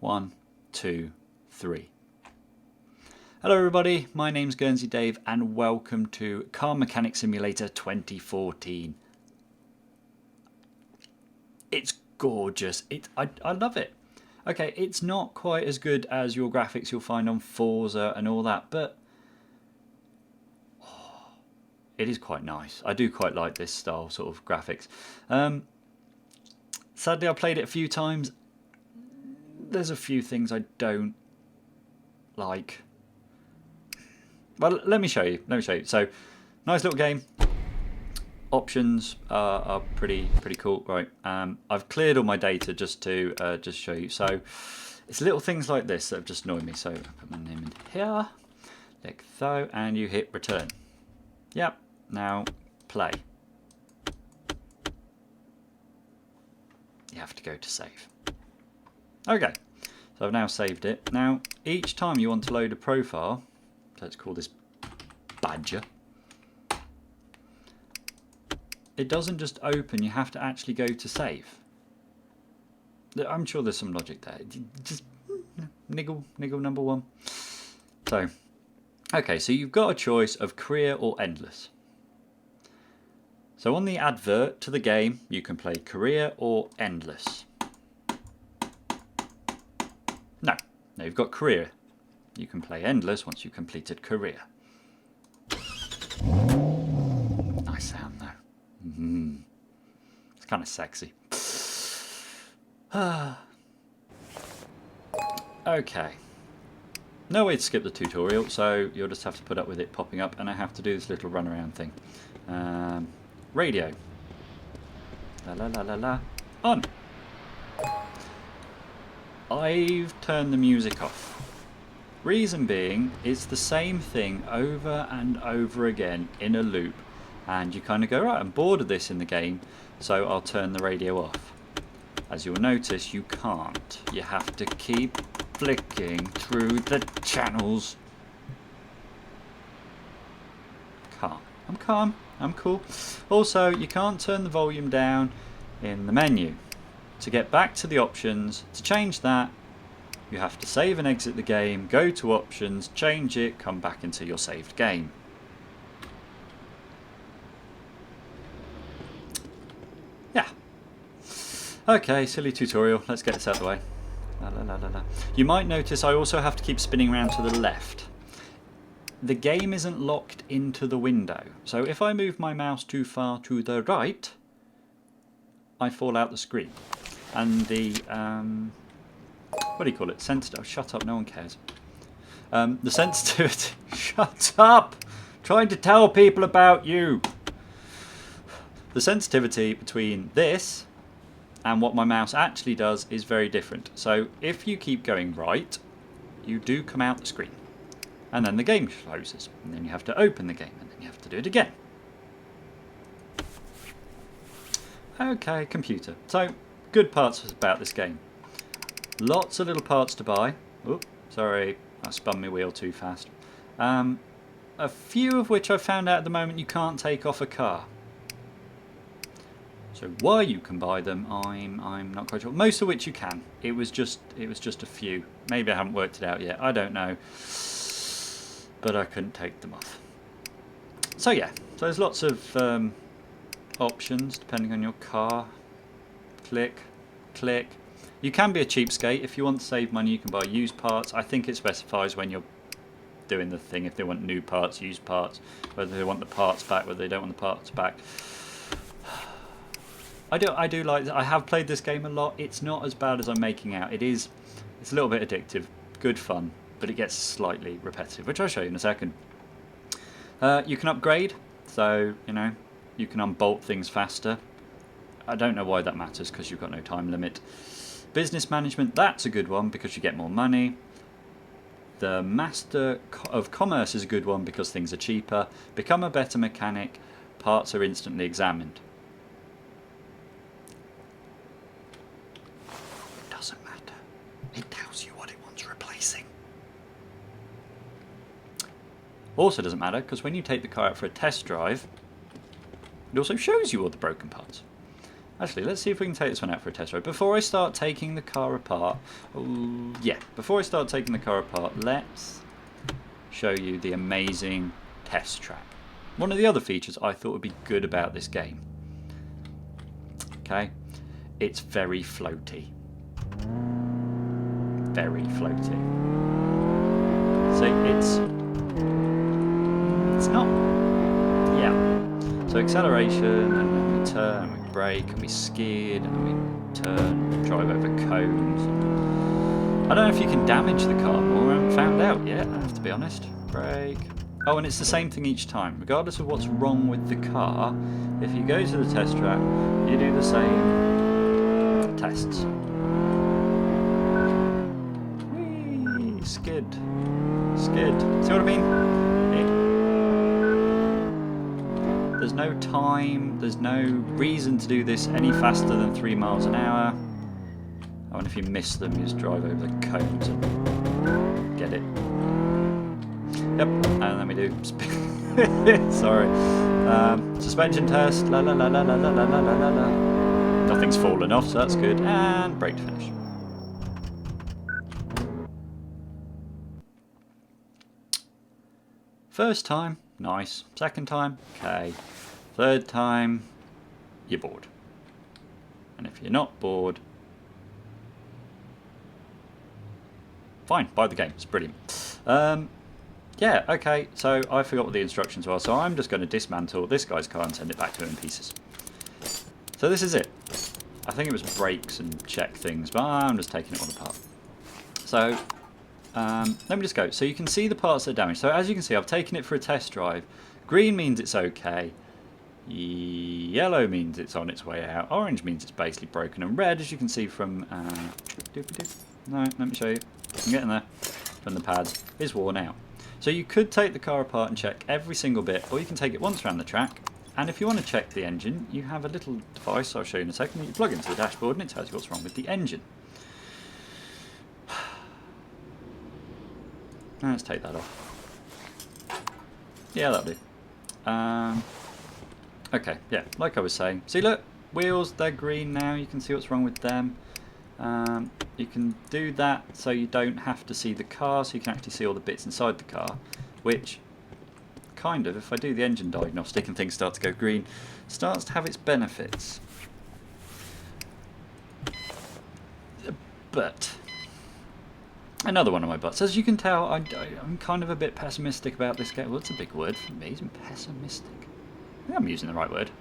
1, 2, 3. Hello everybody, my name's Guernsey Dave and welcome to Car Mechanic Simulator 2014. It's gorgeous. I love it. Okay, it's not quite as good as your graphics you'll find on Forza and all that, but it is quite nice. I do quite like this style sort of graphics. Sadly, I played it a few times. There's a few things I don't like. Well, let me show you. So, nice little game. Options are pretty cool. Right. I've cleared all my data just to just show you. So, it's little things like this that have just annoyed me. So, I put my name in here, like so, and you hit return. Yep. Now, play. You have to go to save. Okay. So I've now saved it. Now, each time you want to load a profile, let's call this Badger. It doesn't just open, you have to actually go to save. I'm sure there's some logic there. Just niggle number one. So, okay, so you've got a choice of career or endless. So on the advert to the game, you can play career or endless. No, you've got career. You can play endless once you've completed career. Nice sound though. It's kind of sexy. Okay. No way to skip the tutorial, so you'll just have to put up with it popping up, and I have to do this little runaround thing. Radio. La la la la la. On. I've turned the music off. Reason being, it's the same thing over and over again in a loop, and you kind of go, right, I'm bored of this in the game, so I'll turn the radio off. As you'll notice, you can't. You have to keep flicking through the channels. Calm. I'm calm. I'm cool. Also, you can't turn the volume down in the menu. To get back to the options, to change that, you have to save and exit the game, go to options, change it, come back into your saved game. Yeah. Okay, silly tutorial. Let's get this out of the way. La, la, la, la, la. You might notice I also have to keep spinning around to the left. The game isn't locked into the window. So if I move my mouse too far to the right, I fall out the screen. And the, what do you call it? Sensitive. Oh, shut up, no one cares. The sensitivity. Shut up! Trying to tell people about you. The sensitivity between this and what my mouse actually does is very different. So if you keep going right, you do come out the screen. And then the game closes. And then you have to open the game. And then you have to do it again. Okay, computer. So, good parts about this game. Lots of little parts to buy. Oop, sorry, I spun my wheel too fast. A few of which I've found out at the moment you can't take off a car. So why you can buy them, I'm not quite sure. Most of which you can. It was just a few. Maybe I haven't worked it out yet. I don't know. But I couldn't take them off. So yeah, so there's lots of options depending on your car. Click, click. You can be a cheapskate. If you want to save money, you can buy used parts. I think it specifies when you're doing the thing, if they want new parts, used parts, whether they want the parts back, whether they don't want the parts back. I do like. I have played this game a lot. It's not as bad as I'm making out. It's a little bit addictive, good fun, but it gets slightly repetitive, which I'll show you in a second. You can upgrade, so you can unbolt things faster. I don't know why that matters because you've got no time limit. Business management, that's a good one because you get more money. The Master of Commerce is a good one because things are cheaper. Become a better mechanic, parts are instantly examined. It doesn't matter. It tells you what it wants replacing. Also doesn't matter because when you take the car out for a test drive, it also shows you all the broken parts. Actually, let's see if we can take this one out for a test drive. Before I start taking the car apart, before I start taking the car apart, let's show you the amazing test track. One of the other features I thought would be good about this game. Okay, it's very floaty. Very floaty. See, it's not, yeah. So acceleration, and then we turn, and we brake, and we skid, and then we turn, drive over cones. I don't know if you can damage the car more. I haven't found out yet, I have to be honest. Brake. Oh, and it's the same thing each time. Regardless of what's wrong with the car, if you go to the test track, you do the same tests. Whee! Skid. Skid. See what I mean? There's no time, there's no reason to do this any faster than 3 miles an hour. Oh, and if you miss them, you just drive over the cones and get it. Yep, and then we do sorry. Suspension test, la la la la la la la la la la. Nothing's fallen off, so that's good. And brake to finish. First time, nice. Second time, okay. Third time, you're bored. And if you're not bored, fine, buy the game, it's brilliant. Yeah, okay, so I forgot what the instructions were, so I'm just going to dismantle this guy's car and send it back to him in pieces. So this is it. I think it was brakes and check things, but I'm just taking it all apart. So, let me just go. So you can see the parts that are damaged. So as you can see, I've taken it for a test drive. Green means it's okay. Yellow means it's on its way out. Orange means it's basically broken. And red, as you can see from... no, let me show you. I'm getting there. From the pads, is worn out. So you could take the car apart and check every single bit, or you can take it once around the track. And if you want to check the engine, you have a little device I'll show you in a second that you plug into the dashboard and it tells you what's wrong with the engine. Now let's take that off. Yeah, that'll do. Okay, yeah, like I was saying. See, look, wheels, they're green now. You can see what's wrong with them. You can do that so you don't have to see the car, so you can actually see all the bits inside the car, which kind of, if I do the engine diagnostic and things start to go green, starts to have its benefits. But another one of my buts. As you can tell, I'm kind of a bit pessimistic about this game. Well, it's a big word for me, isn't pessimistic? I think I'm using the right word.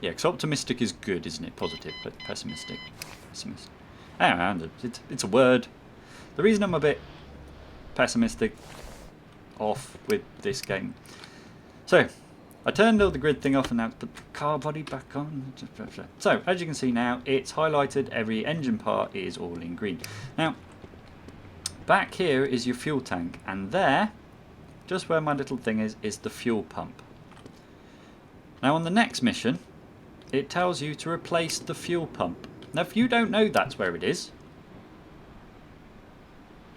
Yeah, because optimistic is good, isn't it? Positive, but pessimistic. Pessimist. Anyway, it's a word. The reason I'm a bit pessimistic off with this game. So, I turned all the grid thing off and now put the car body back on. So, as you can see now, it's highlighted. Every engine part is all in green. Now, back here is your fuel tank, and there, just where my little thing is the fuel pump. Now, on the next mission, it tells you to replace the fuel pump. Now, if you don't know that's where it is,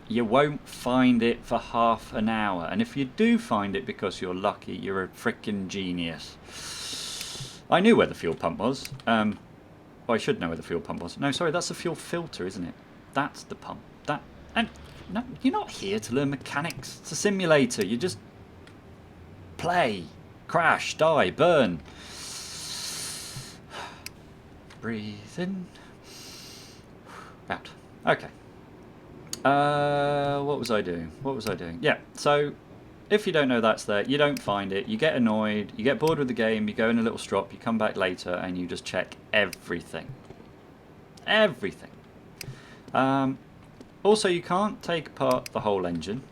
you won't find it for half an hour. And if you do find it because you're lucky, you're a frickin' genius. I knew where the fuel pump was. Well, I should know where the fuel pump was. No, sorry, that's the fuel filter, isn't it? That's the pump. And no, you're not here to learn mechanics. It's a simulator. You just play, crash, die, burn. Breathe in. Out. Okay. What was I doing? Yeah, so if you don't know that's there, you don't find it, you get annoyed, you get bored with the game, you go in a little strop, you come back later and you just check everything. Everything. Also, you can't take apart the whole engine.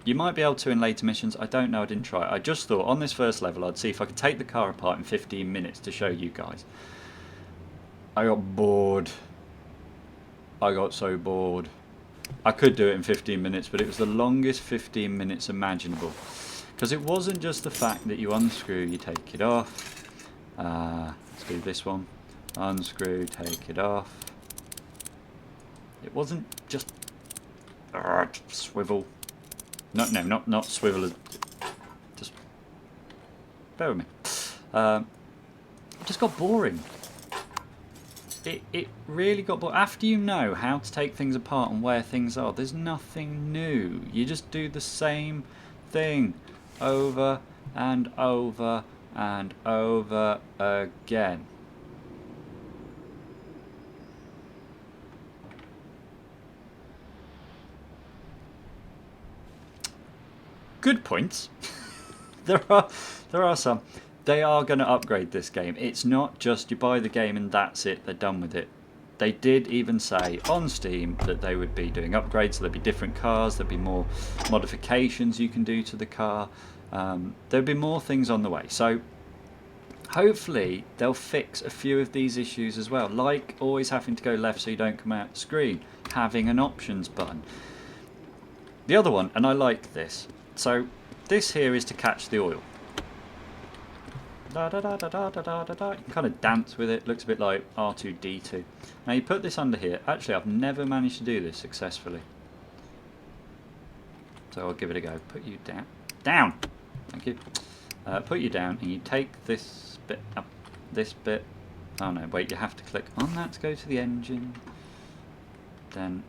You might be able to in later missions, I don't know, I didn't try it. I just thought on this first level I'd see if I could take the car apart in 15 minutes to show you guys. I got bored. I got so bored. I could do it in 15 minutes, but it was the longest 15 minutes imaginable. Because it wasn't just the fact that you unscrew, you take it off. Let's do this one. Unscrew, take it off. It wasn't just swivel. No, not swivel. Just bear with me. It just got boring. it really got bored. After you know how to take things apart and where things are, there's nothing new. You just do the same thing over and over and over again. Good points. there are some. They are going to upgrade this game. It's not just you buy the game and that's it, they're done with it. They did even say on Steam that they would be doing upgrades, so there'd be different cars, there'd be more modifications you can do to the car. There'd be more things on the way. So hopefully they'll fix a few of these issues as well, like always having to go left so you don't come out the screen, having an options button. The other one, and I like this, so this here is to catch the oil. Da, da, da, da, da, da, da, da. You can kind of dance with it, looks a bit like R2-D2. Now you put this under here. Actually, I've never managed to do this successfully, so I'll give it a go. Put you down. Down! Thank you. Put you down and you take this bit up, this bit. Oh no, wait, you have to click on that to go to the engine. Then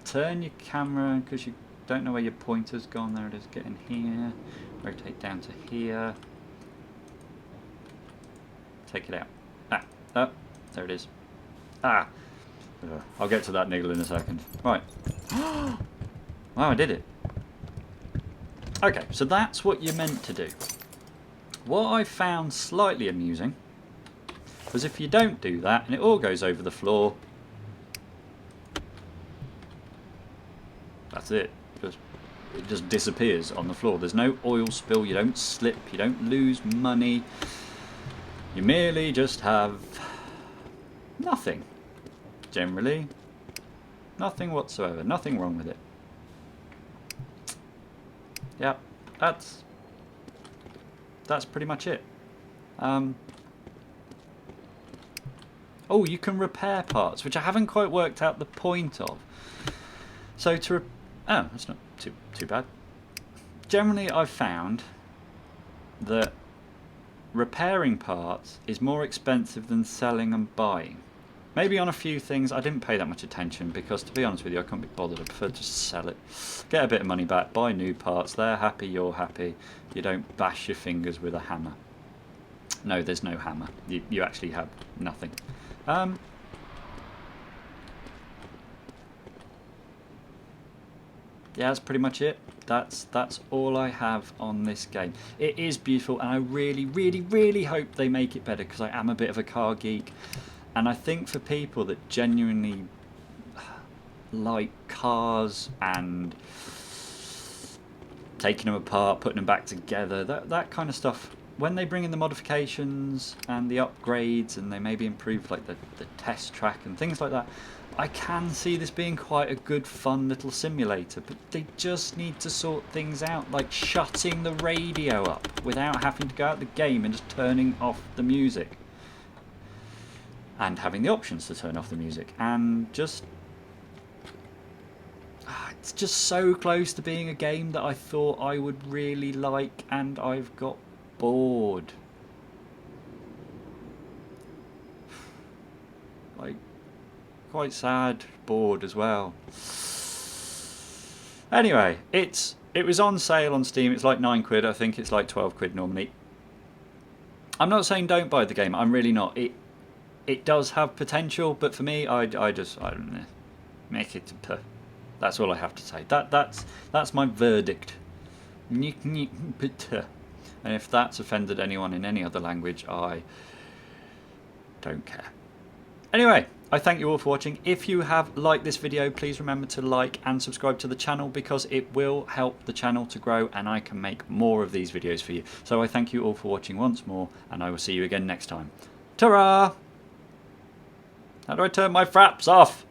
turn your camera, because you don't know where your pointer's gone. There it is, get in here. Rotate down to here. Take it out. Oh, there it is. I'll get to that niggle in a second. Right. Wow, I did it. Okay, so that's what you're meant to do. What I found slightly amusing was if you don't do that and it all goes over the floor, that's it. It just disappears on the floor. There's no oil spill, you don't slip, you don't lose money. You merely just have nothing. Generally, nothing whatsoever. Nothing wrong with it. Yeah, that's pretty much it. Oh, you can repair parts, which I haven't quite worked out the point of. So oh, that's not too bad. Generally, I've found that repairing parts is more expensive than selling and buying. Maybe on a few things I didn't pay that much attention because, to be honest with you, I couldn't be bothered. I prefer to just sell it, get a bit of money back, buy new parts. They're happy, you're happy. You don't bash your fingers with a hammer. No, there's no hammer. You actually have nothing. Yeah, that's pretty much it. That's all I have on this game. It is beautiful, and I really, really, really hope they make it better because I am a bit of a car geek, and I think for people that genuinely like cars and taking them apart, putting them back together, that kind of stuff, when they bring in the modifications and the upgrades and they maybe improve like the test track and things like that, I can see this being quite a good fun little simulator, but they just need to sort things out, like shutting the radio up without having to go out the game and just turning off the music, and having the options to turn off the music, and just it's just so close to being a game that I thought I would really like, and I've got bored. Like, quite sad, bored as well. Anyway, it was on sale on Steam. It's like £9. I think it's like 12 quid normally. I'm not saying don't buy the game. I'm really not. It does have potential, but for me, I don't know. Make it. That's all I have to say. That's my verdict. And if that's offended anyone in any other language, I don't care. Anyway, I thank you all for watching. If you have liked this video, please remember to like and subscribe to the channel because it will help the channel to grow and I can make more of these videos for you. So I thank you all for watching once more, and I will see you again next time. Ta-ra! How do I turn my fraps off?